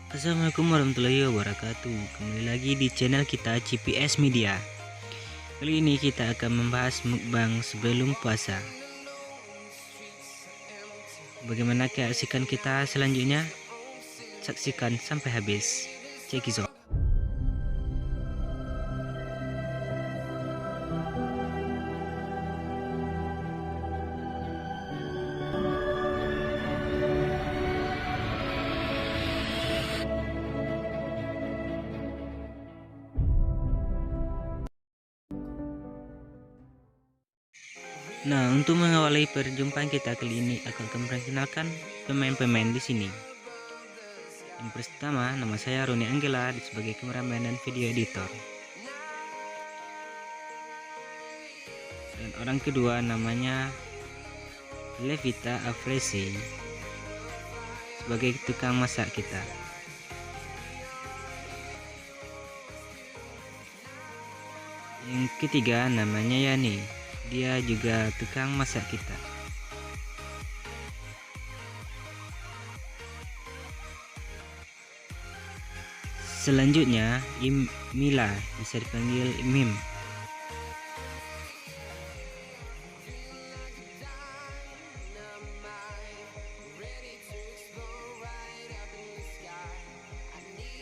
Assalamualaikum warahmatullahi wabarakatuh. Kembali lagi di channel kita CPS Media. Kali ini kita akan membahas mukbang sebelum puasa. Bagaimana keasikan kita selanjutnya? Saksikan sampai habis. Check it out. Nah, untuk mengawali perjumpaan kita kali ini, aku akan memperkenalkan pemain-pemain di sini. Yang pertama, nama saya Roni Anggela sebagai kameramen dan video editor. Dan orang kedua namanya Levita Afresi sebagai tukang masak kita. Yang ketiga namanya Yani, dia juga tukang masak kita. Selanjutnya Mila, bisa dipanggil Mim.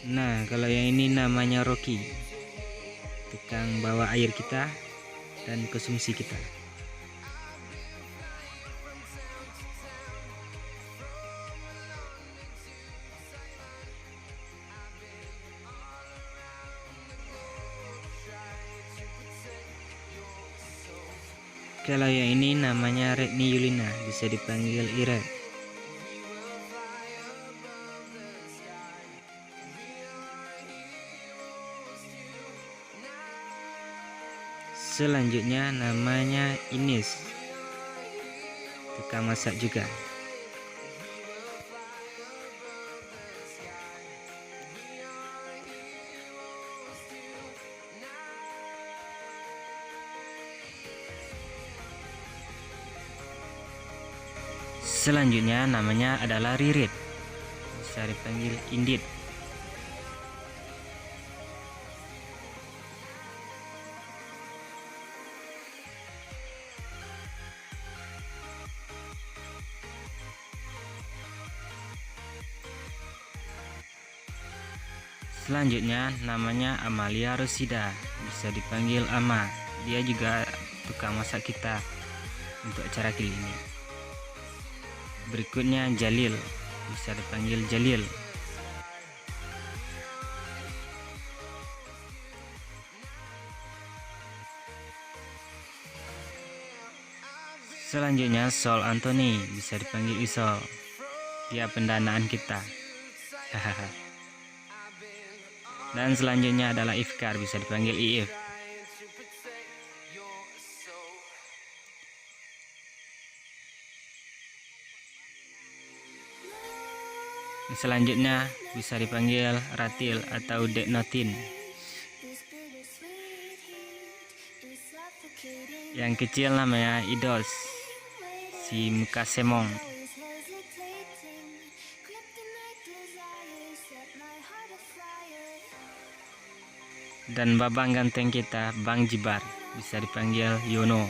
Nah, kalau yang ini namanya Rocky, tukang bawa air kita dan konsumsi kita. Kalau yang ini namanya Retni Yulina, bisa dipanggil Ira. Selanjutnya namanya Ines, tukang masak juga. Selanjutnya namanya adalah Ririt, bisa dipanggil Indit. Selanjutnya namanya Amalia Rosida, bisa dipanggil Ama. Dia juga tukang masak kita untuk acara kali ini. Berikutnya Jalil, bisa dipanggil Jalil. Selanjutnya Sol Anthony, bisa dipanggil Isol. Dia pendanaan kita. Dan selanjutnya adalah Ifkar, bisa dipanggil Iif. Selanjutnya bisa dipanggil Ratil atau Deknotin. Yang kecil namanya Idos, si muka semong. Dan babang ganteng kita Bang Jibar, bisa dipanggil Yono.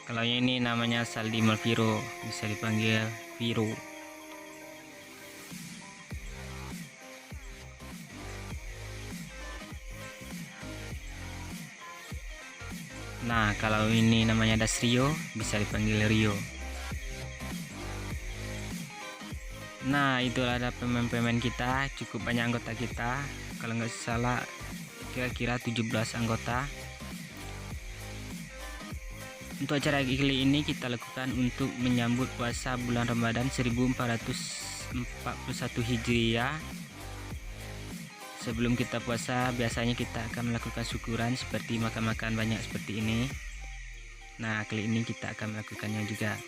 Kalau yang ini namanya Saldi Malviro, bisa dipanggil Viro. Nah, kalau ini namanya Dasrio, bisa dipanggil Rio. Nah, itulah ada pemain-pemain kita, cukup banyak anggota kita. Kalau nggak salah kira-kira 17 anggota. Untuk acara kali ini kita lakukan untuk menyambut puasa bulan Ramadan 1441 Hijriah. Sebelum kita puasa, biasanya kita akan melakukan syukuran seperti makan-makan banyak seperti ini. Nah, kali ini kita akan melakukannya juga.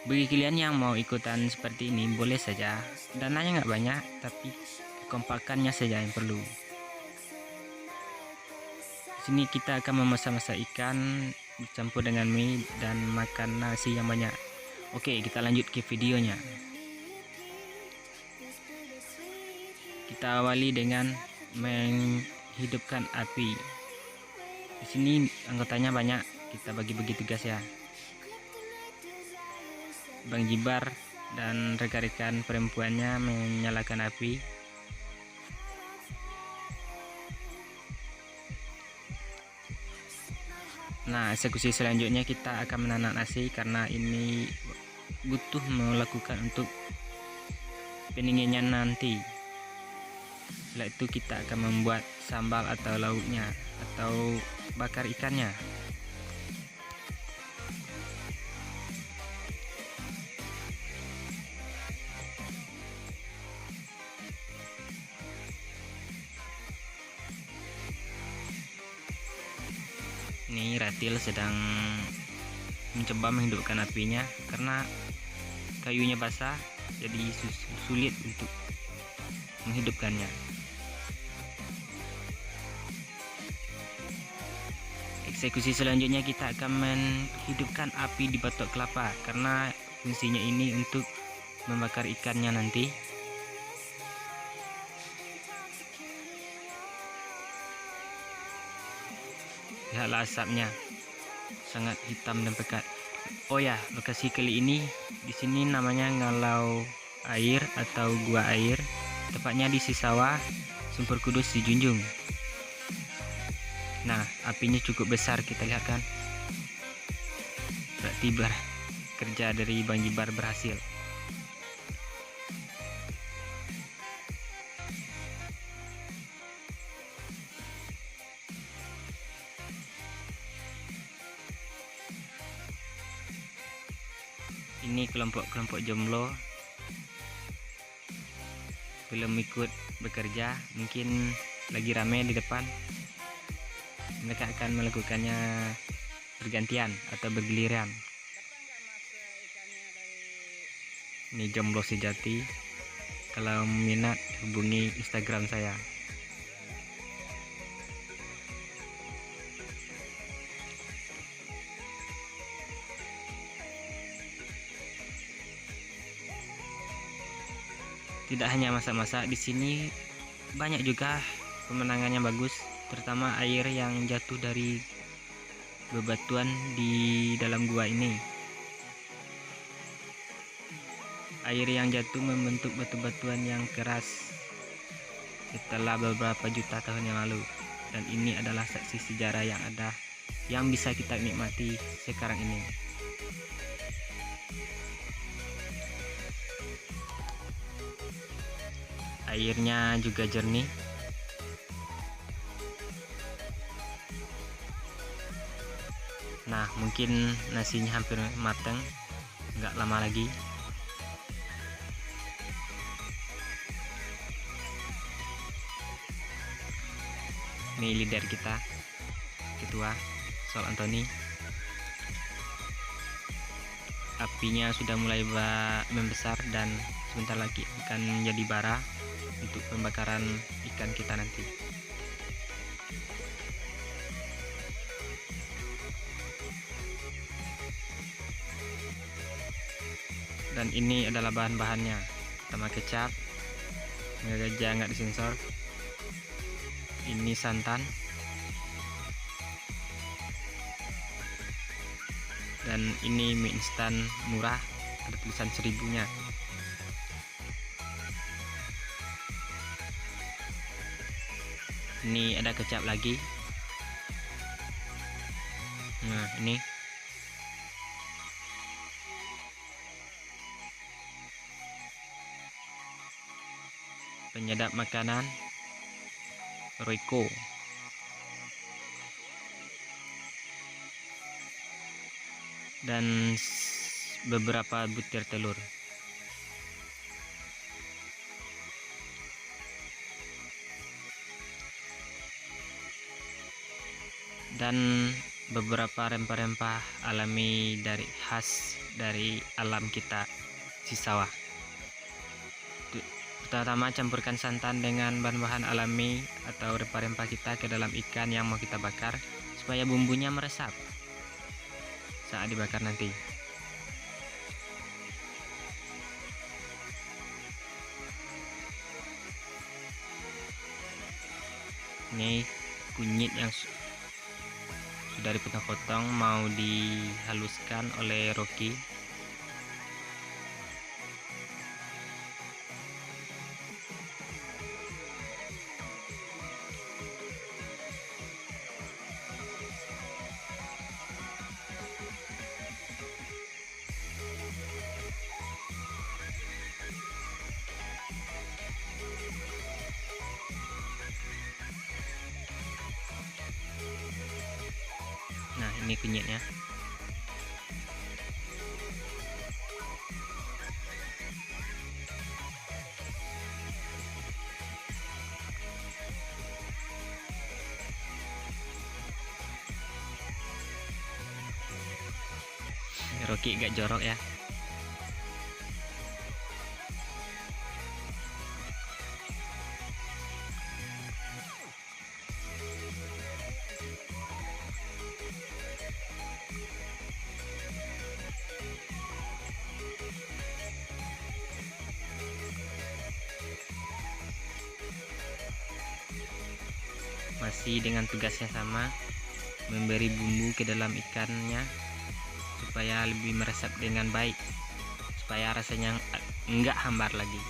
Bagi kalian yang mau ikutan seperti ini boleh saja. Dananya nggak banyak, tapi kekompakannya saja yang perlu. Sini kita akan memasak-masak ikan dicampur dengan mie dan makan nasi yang banyak. Oke, kita lanjut ke videonya. Kita awali dengan menghidupkan api. Di sini anggotanya banyak, kita bagi-bagi tugas ya. Bang Jibar dan rekan-rekan perempuannya menyalakan api. Nah, eksekusi selanjutnya kita akan menanak nasi karena ini butuh melakukan untuk pendinginan nanti. Setelah itu kita akan membuat sambal atau lauknya atau bakar ikannya. Ini Ratil sedang mencoba menghidupkan apinya karena kayunya basah, jadi sulit untuk menghidupkannya. Eksekusi selanjutnya kita akan menghidupkan api di batok kelapa karena fungsinya ini untuk membakar ikannya nanti. Lihatlah asapnya, sangat hitam dan pekat. Oh ya, lokasi kali ini di sini namanya Ngalau Air atau Gua Air, tepatnya di Sisawa, Sumpur Kudus di Junjung. Nah, apinya cukup besar, kita lihat kan. Berarti kerja dari Bang Jibar berhasil. Ini kelompok-kelompok jomblo belum ikut bekerja, mungkin lagi rame di depan. Mereka akan melakukannya bergantian atau bergiliran. Ini jomblo sejati. Kalau minat hubungi Instagram saya. Tidak hanya masak-masak, di sini banyak juga pemandangannya bagus, terutama air yang jatuh dari bebatuan di dalam gua ini. Air yang jatuh membentuk batu-batuan yang keras setelah beberapa juta tahun yang lalu, dan ini adalah saksi sejarah yang bisa kita nikmati sekarang ini. Airnya juga jernih. Nah, mungkin nasinya hampir matang, nggak lama lagi. Ini leader kita, ketua Sol Antoni. Apinya sudah mulai membesar dan sebentar lagi akan menjadi bara untuk pembakaran ikan kita nanti. Dan ini adalah bahan-bahannya. Pertama kecap, gajah nggak disensor. Ini santan, dan ini mie instan murah, ada tulisan 1000-nya. Ini ada kecap lagi. Nah, ini penyedap makanan Royco. Dan beberapa butir telur. Dan beberapa rempah-rempah alami khas dari alam kita Sisawa. Pertama, campurkan santan dengan bahan-bahan alami atau rempah-rempah kita ke dalam ikan yang mau kita bakar supaya bumbunya meresap saat dibakar nanti. Ini kunyit yang sudah dipotong-potong mau dihaluskan oleh Rocky. Nah, ini kunyitnya. Rocky gak jorok ya. Masih dengan tugasnya sama, memberi bumbu ke dalam ikannya supaya lebih meresap dengan baik, supaya rasanya enggak hambar lagi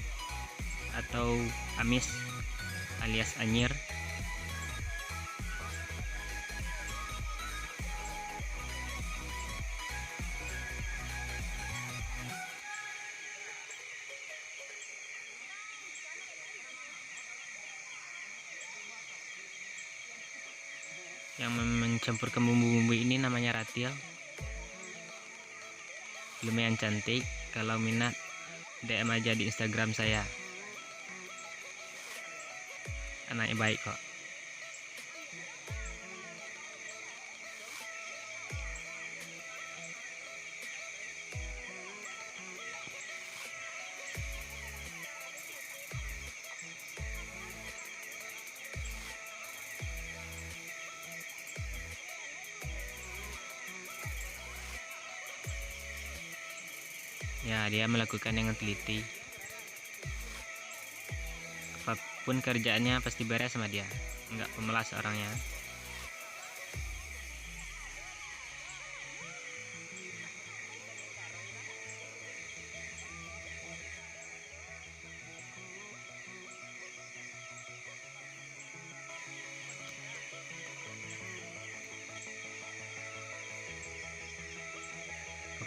atau amis alias anyir. Yang mencampurkan bumbu-bumbu ini namanya Ratil. Lumayan cantik, kalau minat DM aja di Instagram saya. Anaknya baik kok. Ya, dia melakukan dengan teliti. Apapun kerjaannya pasti beres sama dia, nggak pemelas orangnya.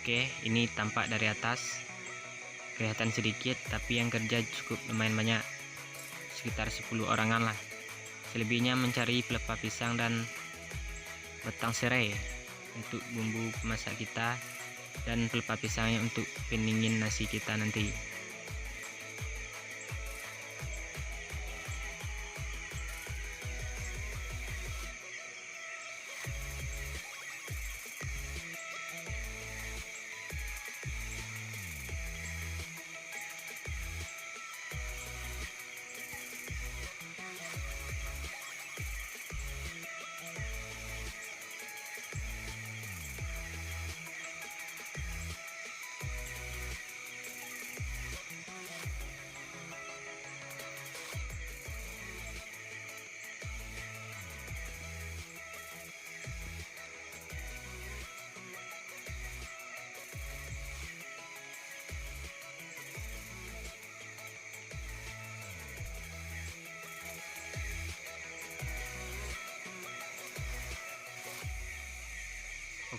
Oke, ini tampak dari atas kelihatan sedikit, tapi yang kerja cukup lumayan banyak, sekitar 10 orangan lah. Selebihnya mencari pelepah pisang dan batang serai untuk bumbu pemasak kita, dan pelepah pisangnya untuk pendingin nasi kita nanti.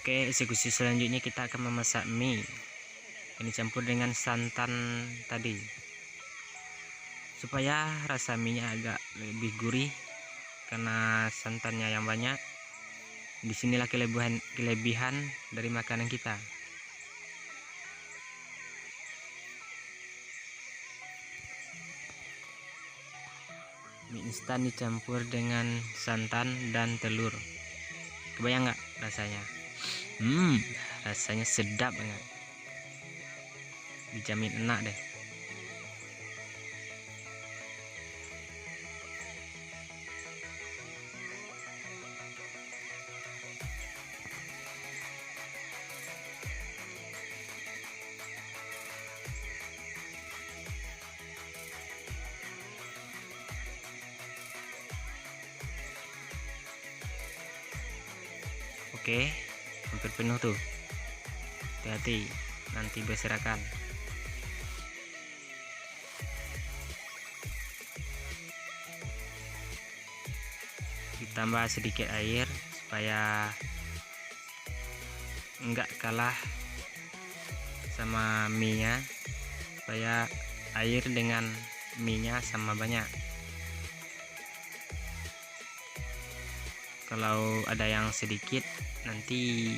Oke, eksekusi selanjutnya kita akan memasak mie. Ini campur dengan santan tadi, supaya rasa mie-nya agak lebih gurih karena santannya yang banyak. Disinilah kelebihan dari makanan kita. Mie instan dicampur dengan santan dan telur. Kebayang nggak rasanya? Rasanya sedap banget. Dijamin enak deh. Oke, hampir penuh tuh. Hati-hati, nanti berserakan. Ditambah sedikit air supaya enggak kalah sama mie-nya, supaya air dengan mie-nya sama banyak. Kalau ada yang sedikit nanti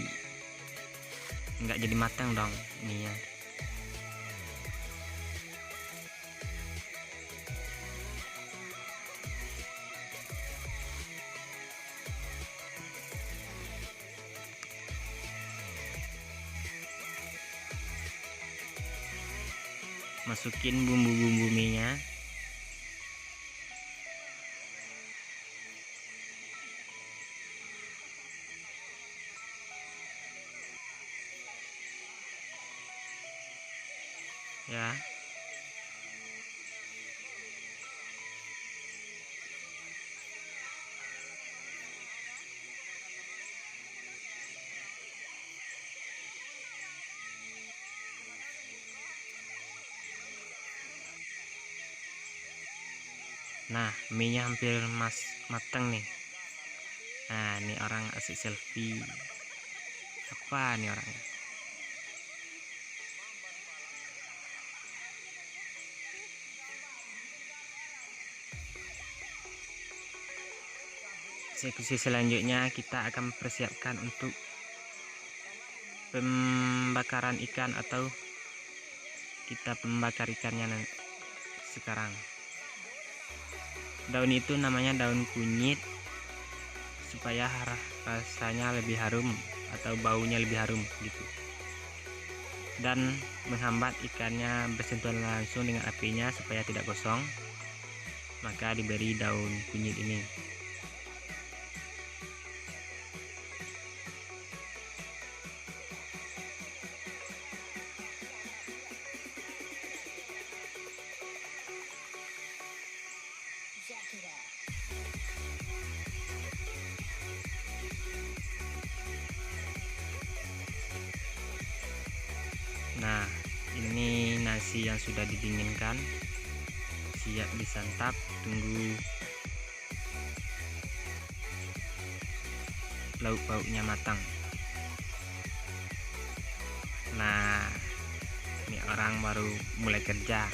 enggak jadi matang dong mie-nya. Masukin bumbu-bumbu mie-nya. Ya. Nah, mie-nya hampir matang nih. Nah, ini orang asik selfie. Apa nih orangnya? Eksekusi selanjutnya kita akan persiapkan untuk pembakaran ikan, atau kita membakar ikannya sekarang. Daun itu namanya daun kunyit, supaya rasanya lebih harum atau baunya lebih harum gitu, dan menghambat ikannya bersentuhan langsung dengan apinya supaya tidak gosong, maka diberi daun kunyit ini. Nah, ini nasi yang sudah didinginkan, siap disantap. Tunggu lauk pauknya matang. Nah, ini orang baru mulai kerja.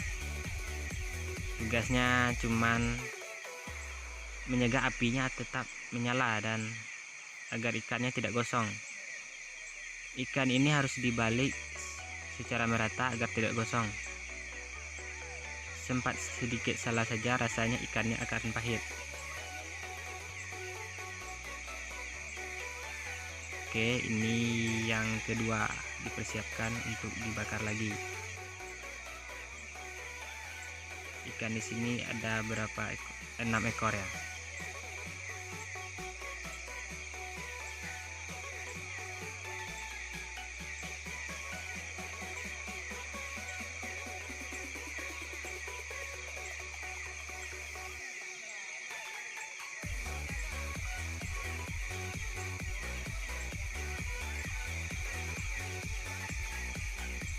Tugasnya cuman menjaga apinya tetap menyala dan agar ikannya tidak gosong. Ikan ini harus dibalik secara merata agar tidak gosong. Sempat sedikit salah saja, rasanya ikannya akan pahit. Oke, ini yang kedua dipersiapkan untuk dibakar lagi. Ikan di sini ada berapa ekor? 6 ekor ya.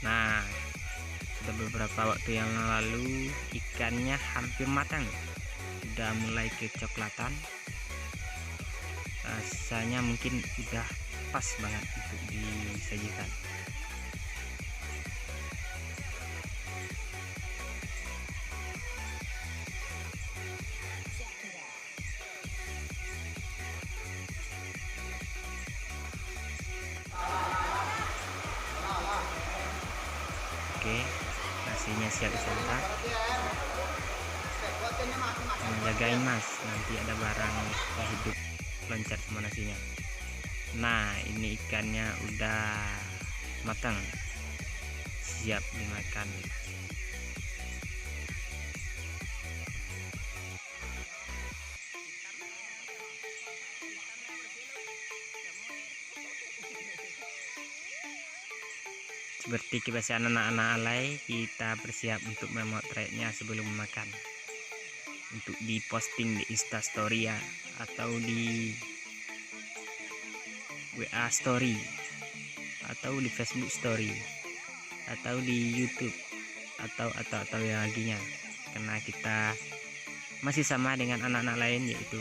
Nah, sudah beberapa waktu yang lalu ikannya hampir matang, sudah mulai kecoklatan. Rasanya mungkin udah pas banget untuk disajikan. Oke, nasinya siap disantap. Jagain mas, nanti ada barang yang hidup loncat sama nasinya. Nah, ini ikannya udah matang, siap dimakan. Seperti kebiasaan anak-anak alay, kita bersiap untuk memotretnya sebelum makan, untuk diposting di Instastory ya, atau di WA story, atau di Facebook story, atau di YouTube, atau yang laginya, karena kita masih sama dengan anak-anak lain, yaitu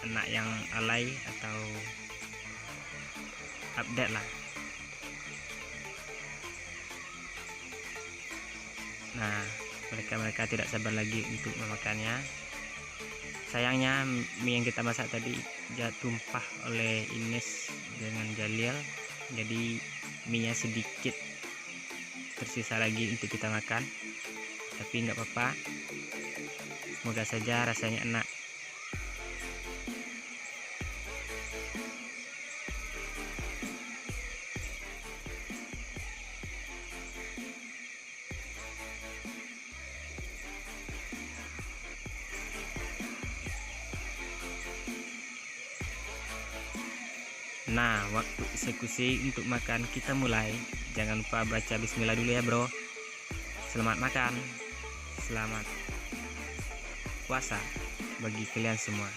anak yang alay atau update lah. Nah, mereka tidak sabar lagi untuk memakannya. Sayangnya mie yang kita masak tadi tumpah oleh Ines dengan Jalil, jadi mie nya sedikit tersisa lagi untuk kita makan, tapi nggak apa-apa, semoga saja rasanya enak. Nah, waktu eksekusi untuk makan kita mulai. Jangan lupa baca bismillah dulu ya bro. Selamat makan, selamat puasa bagi kalian semua.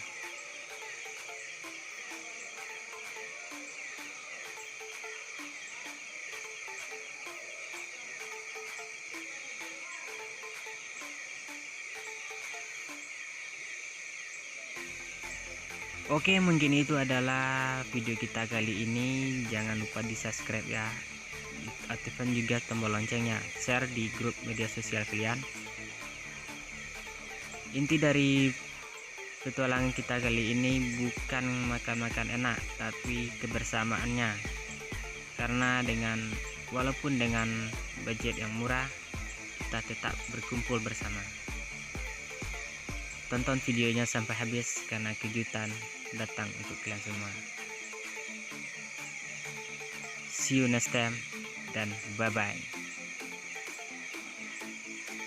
Oke, mungkin itu adalah video kita kali ini. Jangan lupa di subscribe ya, aktifkan juga tombol loncengnya, share di grup media sosial kalian. Inti dari petualangan kita kali ini bukan makan-makan enak, tapi kebersamaannya. Karena walaupun dengan budget yang murah, kita tetap berkumpul bersama. Tonton videonya sampai habis karena kejutan datang untuk kalian semua. See you next time dan bye bye.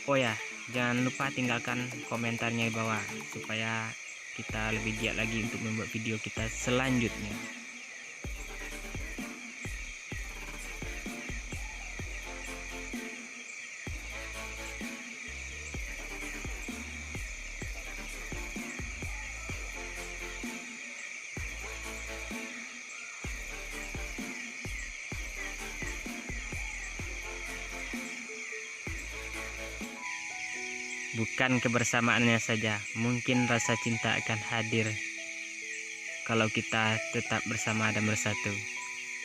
Oh ya, jangan lupa tinggalkan komentarnya di bawah supaya kita lebih giat lagi untuk membuat video kita selanjutnya. Bukan kebersamaannya saja, mungkin rasa cinta akan hadir kalau kita tetap bersama dan bersatu.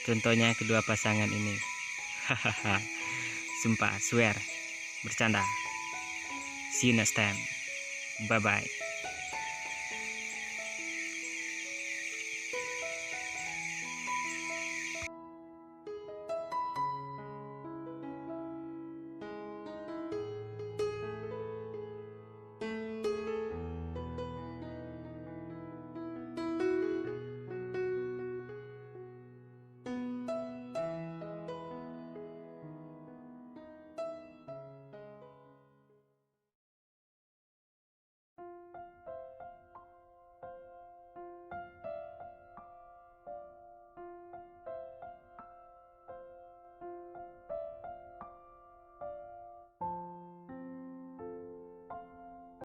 Contohnya kedua pasangan ini. Hahaha. Sumpah, swear, bercanda. See you next time. Bye bye.